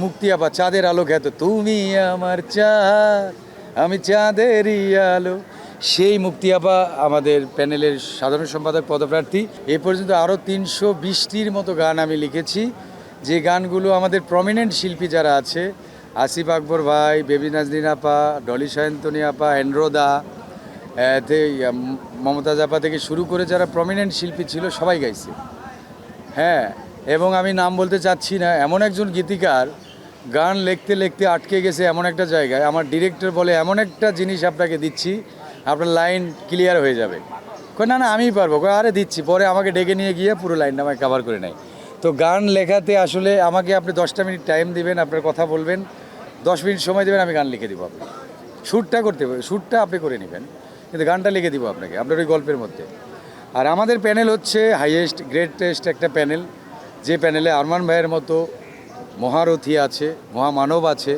মুক্তি আপা চাঁদের আলো খ্যাত তুমি আমার চাঁদ আমি চাঁদেরই আলো, সেই মুক্তি আপা আমাদের প্যানেলের সাধারণ সম্পাদক পদপ্রার্থী। এ পর্যন্ত আরও 320টির মতো গান আমি লিখেছি, যে গানগুলো আমাদের প্রমিনেন্ট শিল্পী যারা আছে, আসিফ আকবর ভাই, বেবি নাজনীন আপা, ডলি সায়ন্তনী আপা, এন্ড্রোদা, মমতাজ আপা থেকে শুরু করে যারা প্রমিনেন্ট শিল্পী ছিল সবাই গাইছে। হ্যাঁ, এবং আমি নাম বলতে চাচ্ছি না, এমন একজন গীতিকার গান লিখতে লিখতে আটকে গেছে এমন একটা জায়গায়, আমার ডিরেক্টর বলে এমন একটা জিনিস আপনাকে দিচ্ছি, আপনার লাইন ক্লিয়ার হয়ে যাবে। কই না না আমিই পারবো, কই আরে দিচ্ছি। পরে আমাকে ডেকে নিয়ে গিয়ে পুরো লাইনটা আমাকে কভার করে নেয়। তো গান লেখাতে আসলে আমাকে আপনি 10টা মিনিট টাইম দিবেন, আপনার কথা বলবেন, 10 মিনিট সময় দেবেন, আমি গান লিখে দিব। আপনি শ্যুটটা করতে হবে, শ্যুটটা আপনি করে নেবেন, কিন্তু গানটা লিখে দিব আপনাকে আপনার ওই গল্পের মধ্যে। আর আমাদের প্যানেল হচ্ছে হাইয়েস্ট গ্রেটেস্ট একটা প্যানেল, যে প্যানেলে আরমান ভাইয়ের মতো মহারথী আছে, মহামানব আছে,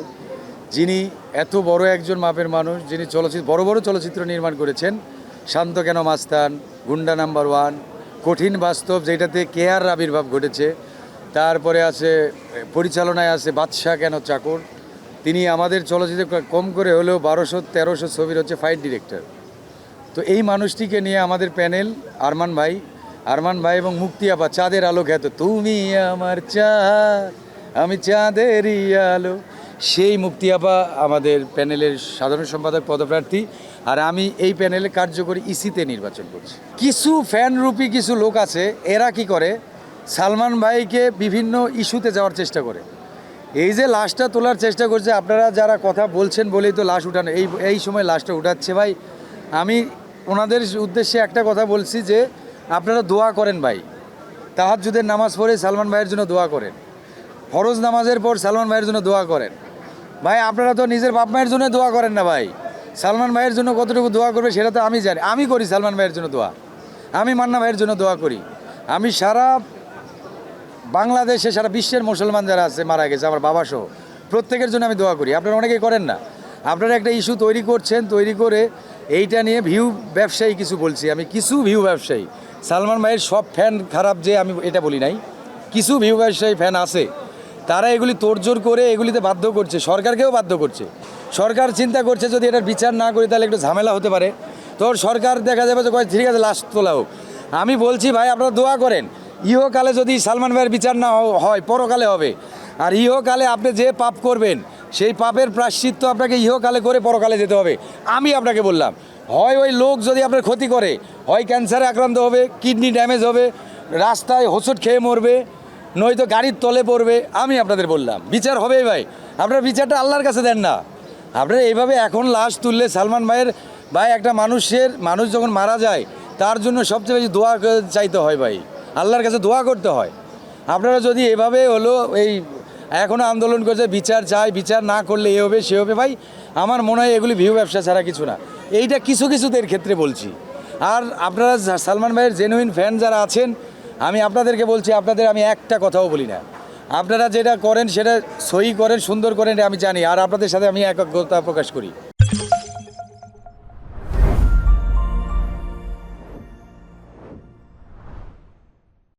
যিনি এত বড় একজন মাপের মানুষ, যিনি বড় বড় চলচ্চিত্র নির্মাণ করেছেন। শান্ত কেন মাস্তান, গুন্ডা নাম্বার 1, কঠিন বাস্তব যেটাতে কেয়ার আবির্ভাব ঘটেছে, তারপরে আছে পরিচালনায় আছে বাদশাহ কেন চাকর। তিনি আমাদের চলচ্চিত্রে কম করে হলেও 1200-1300 ছবির হচ্ছে ফাইট ডিরেক্টর। তো এই মানুষটিকে নিয়ে আমাদের প্যানেল, আরমান ভাই এবং মুক্তি আপা চাঁদের আলো খ্যাত তুমি আমার চাঁদ আমি চাঁদেরই আলো, সেই মুক্তি আপা আমাদের প্যানেলের সাধারণ সম্পাদক পদপ্রার্থী। আর আমি এই প্যানেলে কার্যকরী ইসিতে নির্বাচন করছি। কিছু ফ্যানরূপী কিছু লোক আছে, এরা কি করে, সালমান ভাইকে বিভিন্ন ইস্যুতে যাওয়ার চেষ্টা করে। এই যে লাশটা তোলার চেষ্টা করছে, আপনারা যারা কথা বলছেন বলেই তো লাশ উঠানো, এই সময় লাশটা উঠাচ্ছে। ভাই আমি ওনাদের উদ্দেশ্যে একটা কথা বলছি যে আপনারা দোয়া করেন ভাই, তাহাজ্জুদের নামাজ পড়ে সালমান ভাইয়ের জন্য দোয়া করেন, ফরজ নামাজের পর সালমান ভাইয়ের জন্য দোয়া করেন। ভাই আপনারা তো নিজের বাপ মায়ের জন্য দোয়া করেন না ভাই, সালমান ভাইয়ের জন্য কতটুকু দোয়া করবে সেটা তো আমি জানি। আমি করি সালমান ভাইয়ের জন্য দোয়া, আমি মান্না ভাইয়ের জন্য দোয়া করি, আমি সারা বাংলাদেশে সারা বিশ্বের মুসলমান যারা আছে মারা গেছে আমার বাবা সহ প্রত্যেকের জন্য আমি দোয়া করি। আপনারা অনেকেই করেন না, আপনারা একটা ইস্যু তৈরি করছেন, তৈরি করে এইটা নিয়ে ভিউ ব্যবসায়ী কিছু বলছি আমি, কিছু ভিউ ব্যবসায়ী, সালমান ভাইয়ের সব ফ্যান খারাপ যে আমি এটা বলি নাই, কিছু ভিউ ব্যবসায়ী ফ্যান আছে, তারা এগুলি তোড়জোড় করে এগুলিতে বাধ্য করছে, সরকারকেও বাধ্য করছে। সরকার চিন্তা করছে যদি এটার বিচার না করি তাহলে একটু ঝামেলা হতে পারে, তো সরকার দেখা যাবে যে ঠিক আছে লাশ তোলা হোক। আমি বলছি ভাই আপনারা দোয়া করেন, ইহকালে যদি সালমান ভাইয়ের বিচার না হয় পরকালে হবে, আর ইহকালে আপনি যে পাপ করবেন সেই পাপের প্রায়শ্চিত্ত আপনাকে ইহকালে করে পরকালে যেতে হবে। আমি আপনাকে বললাম, হয় ওই লোক যদি আপনার ক্ষতি করে, হয় ক্যান্সারে আক্রান্ত হবে, কিডনি ড্যামেজ হবে, রাস্তায় হোঁচট খেয়ে মরবে, নয়তো গাড়ির তলে পড়বে। আমি আপনাদের বললাম বিচার হবেই ভাই, আপনার বিচারটা আল্লাহর কাছে দেন না। আপনারা এইভাবে এখন লাশ তুললে সালমান ভাই একটা মানুষ যখন মারা যায় তার জন্য সবচেয়ে বেশি দোয়া চাইতে হয় ভাই, আল্লাহর কাছে দোয়া করতে হয়। আপনারা যদি এভাবে হলো এই এখনও আন্দোলন করছে বিচার চাই, বিচার না করলে এ হবে সে হবে, ভাই আমার মনে হয় এগুলি ভিউ ব্যবসা ছাড়া কিছু না। এইটা কিছুদের ক্ষেত্রে বলছি। আর আপনারা সালমান ভাইয়ের জেনুইন ফ্যান যারা আছেন, আমি আপনাদেরকে বলছি, আপনাদের আমি একটা কথাও বলি না, আপনারা যেটা করেন সেটা সহি করেন, সুন্দর করেন, আমি জানি। আর আপনাদের সাথে আমি একতা প্রকাশ করি।